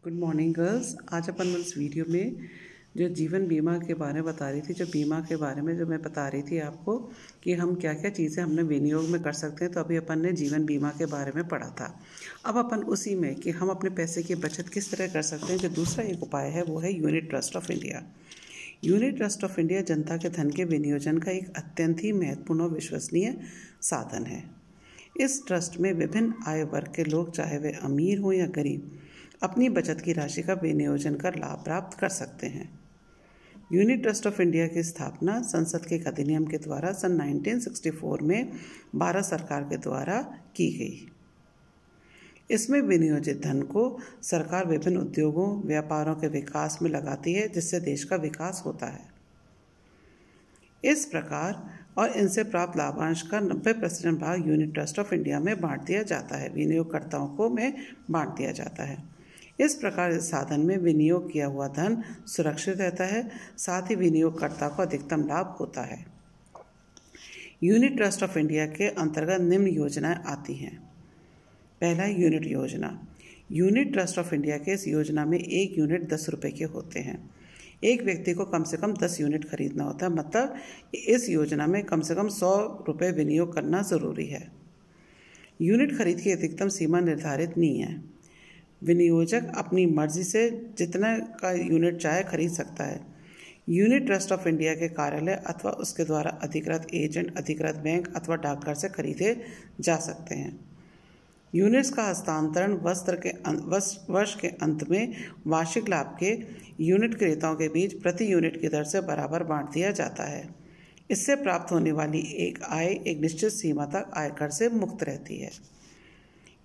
Good morning girls. आज अपन इस video में जो जीवन बीमा के बारे में बता रही थी, जो बीमा के बारे में जो मैं बता रही थी आपको कि हम क्या क्या चीज़ें हमने विनियोग में कर सकते हैं। तो अभी अपन ने जीवन बीमा के बारे में पढ़ा था। अब अपन उसी में कि हम अपने पैसे की बचत किस तरह कर सकते हैं। जो दूसरा एक उपाय है वो है unit trust of India. Unit trust of India जनता के धन के विनियोजन का एक अत्यंत ही महत्वपूर्ण और विश्वसनीय साधन है। इस ट्रस्ट में विभिन्न आय वर्ग के लोग, चाहे वे अमीर हो या गरीब, अपनी बचत की राशि का विनियोजन कर लाभ प्राप्त कर सकते हैं। यूनिट ट्रस्ट ऑफ इंडिया की स्थापना संसद के एक अधिनियम के द्वारा सन 1964 में भारत सरकार के द्वारा की गई। इसमें विनियोजित धन को सरकार विभिन्न उद्योगों, व्यापारों के विकास में लगाती है, जिससे देश का विकास होता है। इस प्रकार और इनसे प्राप्त लाभांश का 90% भाग यूनिट ट्रस्ट ऑफ इंडिया में बांट दिया जाता है, विनियोगकर्ताओं को में बांट दिया जाता है। इस प्रकार इस साधन में विनियोग किया हुआ धन सुरक्षित रहता है, साथ ही विनियोगकर्ता को अधिकतम लाभ होता है। यूनिट ट्रस्ट ऑफ इंडिया के अंतर्गत निम्न योजनाएं आती हैं। पहला, यूनिट योजना। यूनिट ट्रस्ट ऑफ इंडिया के इस योजना में एक यूनिट 10 रुपये के होते हैं। एक व्यक्ति को कम से कम 10 यूनिट खरीदना होता है, मतलब इस योजना में कम से कम 100 रुपये विनियोग करना ज़रूरी है। यूनिट खरीद की अधिकतम सीमा निर्धारित नहीं है। विनियोजक अपनी मर्जी से जितना का यूनिट चाहे खरीद सकता है। यूनिट ट्रस्ट ऑफ इंडिया के कार्यालय अथवा उसके द्वारा अधिकृत एजेंट, अधिकृत बैंक अथवा डाकघर से खरीदे जा सकते हैं। यूनिट्स का हस्तांतरण वर्ष के अंत में वार्षिक लाभ के यूनिट क्रेताओं के बीच प्रति यूनिट की दर से बराबर बांट दिया जाता है। इससे प्राप्त होने वाली एक आय एक निश्चित सीमा तक आयकर से मुक्त रहती है।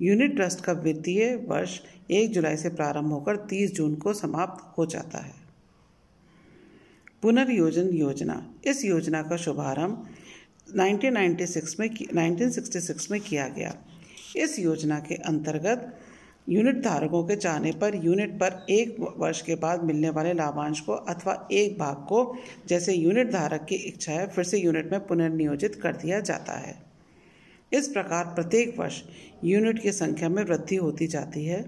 यूनिट ट्रस्ट का वित्तीय वर्ष 1 जुलाई से प्रारंभ होकर 30 जून को समाप्त हो जाता है। पुनर्योजन योजना। इस योजना का शुभारंभ 1966 में किया गया। इस योजना के अंतर्गत यूनिट धारकों के चाहने पर यूनिट पर 1 वर्ष के बाद मिलने वाले लाभांश को अथवा एक भाग को, जैसे यूनिट धारक की इच्छा है, फिर से यूनिट में पुनर्नियोजित कर दिया जाता है। इस प्रकार प्रत्येक वर्ष यूनिट की संख्या में वृद्धि होती जाती है।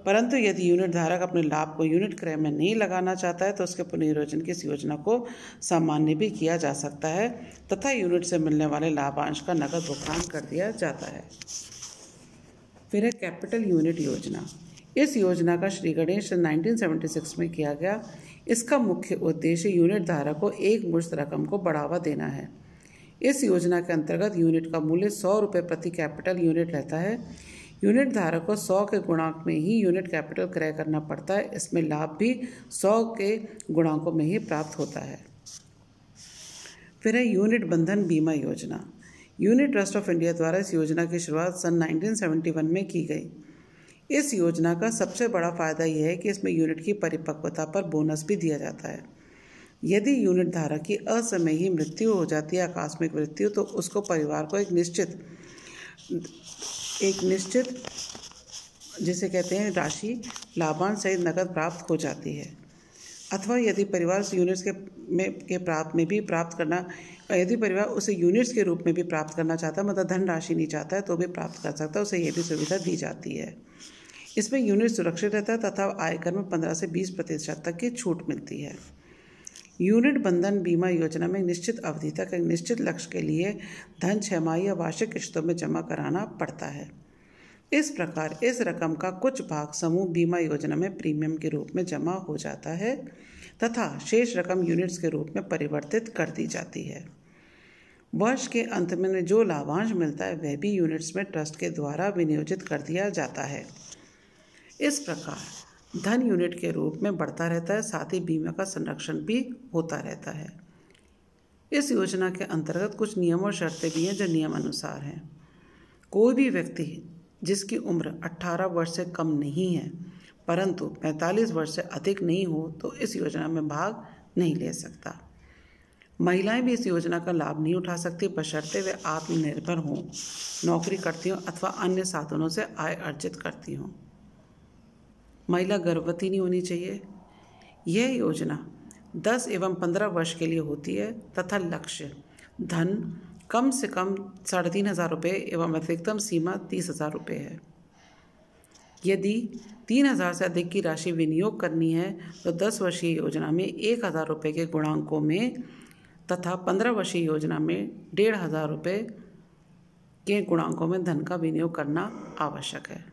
परंतु यदि यूनिट धारक अपने लाभ को यूनिट क्रय में नहीं लगाना चाहता है तो उसके पुनर्योजन की इस योजना को सामान्य भी किया जा सकता है तथा यूनिट से मिलने वाले लाभांश का नकद भुगतान कर दिया जाता है। फिर है कैपिटल यूनिट योजना। इस योजना का श्री गणेश 1976 में किया गया। इसका मुख्य उद्देश्य यूनिट धारक को एक मुश्त रकम को बढ़ावा देना है। इस योजना के अंतर्गत यूनिट का मूल्य 100 रुपये प्रति कैपिटल यूनिट रहता है। यूनिट धारक को 100 के गुणांक में ही यूनिट कैपिटल क्रय करना पड़ता है। इसमें लाभ भी 100 के गुणांकों में ही प्राप्त होता है। फिर है यूनिट बंधन बीमा योजना। यूनिट ट्रस्ट ऑफ इंडिया द्वारा इस योजना की शुरुआत सन 1971 में की गई। इस योजना का सबसे बड़ा फायदा यह है कि इसमें यूनिट की परिपक्वता पर बोनस भी दिया जाता है। यदि यूनिट धारक की असमय ही मृत्यु हो जाती है, आकस्मिक मृत्यु, तो उसको परिवार को एक निश्चित जिसे कहते हैं राशि लाभांश सहित नकद प्राप्त हो जाती है। अथवा यदि परिवार उस यूनिट्स यदि परिवार उसे यूनिट्स के रूप में भी प्राप्त करना चाहता है, मतलब धनराशि नहीं चाहता है, तो भी प्राप्त कर सकता है। उसे यह भी सुविधा दी जाती है। इसमें यूनिट सुरक्षित रहता है तथा आयकर में 15 से 20% तक की छूट मिलती है। यूनिट बंधन बीमा योजना में निश्चित अवधि तक एक निश्चित लक्ष्य के लिए धन 6 माही या वार्षिक किश्तों में जमा कराना पड़ता है। इस प्रकार इस रकम का कुछ भाग समूह बीमा योजना में प्रीमियम के रूप में जमा हो जाता है तथा शेष रकम यूनिट्स के रूप में परिवर्तित कर दी जाती है। वर्ष के अंत में जो लाभांश मिलता है वह भी यूनिट्स में ट्रस्ट के द्वारा विनियोजित कर दिया जाता है। इस प्रकार धन यूनिट के रूप में बढ़ता रहता है, साथ ही बीमा का संरक्षण भी होता रहता है। इस योजना के अंतर्गत कुछ नियम और शर्तें भी हैं जो नियम अनुसार हैं। कोई भी व्यक्ति जिसकी उम्र 18 वर्ष से कम नहीं है परंतु 45 वर्ष से अधिक नहीं हो तो इस योजना में भाग नहीं ले सकता। महिलाएं भी इस योजना का लाभ नहीं उठा सकती बशर्ते वे आत्मनिर्भर हों, नौकरी करती हों अथवा अन्य साधनों से आय अर्जित करती हों। महिला गर्भवती नहीं होनी चाहिए। यह योजना 10 एवं 15 वर्ष के लिए होती है तथा लक्ष्य धन कम से कम 3,500 रुपये एवं अधिकतम सीमा 30,000 रुपये है। यदि 3,000 से अधिक की राशि विनियोग करनी है तो 10 वर्षीय योजना में 1,000 रुपये के गुणांकों में तथा 15 वर्षीय योजना में 1,500 रुपये के गुणांकों में धन का विनियोग करना आवश्यक है।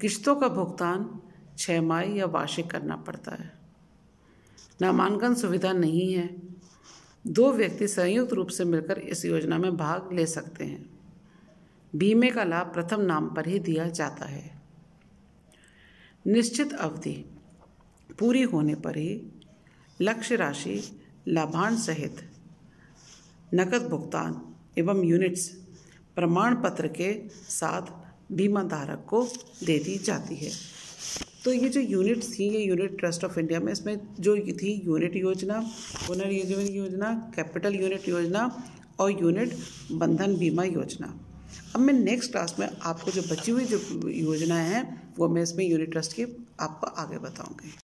किश्तों का भुगतान 6 माही या वार्षिक करना पड़ता है। नामांकन सुविधा नहीं है। 2 व्यक्ति संयुक्त रूप से मिलकर इस योजना में भाग ले सकते हैं। बीमे का लाभ प्रथम नाम पर ही दिया जाता है। निश्चित अवधि पूरी होने पर ही लक्ष्य राशि लाभांश सहित नकद भुगतान एवं यूनिट्स प्रमाण पत्र के साथ बीमा धारक को दे दी जाती है। तो ये जो यूनिट्स थी, ये यूनिट ट्रस्ट ऑफ इंडिया में, इसमें जो थी यूनिट योजना, पुनर्जीवन योजना, कैपिटल यूनिट योजना और यूनिट बंधन बीमा योजना। अब मैं नेक्स्ट क्लास में आपको जो बची हुई जो योजनाएं हैं वो मैं इसमें यूनिट ट्रस्ट की आपको आगे बताऊंगी।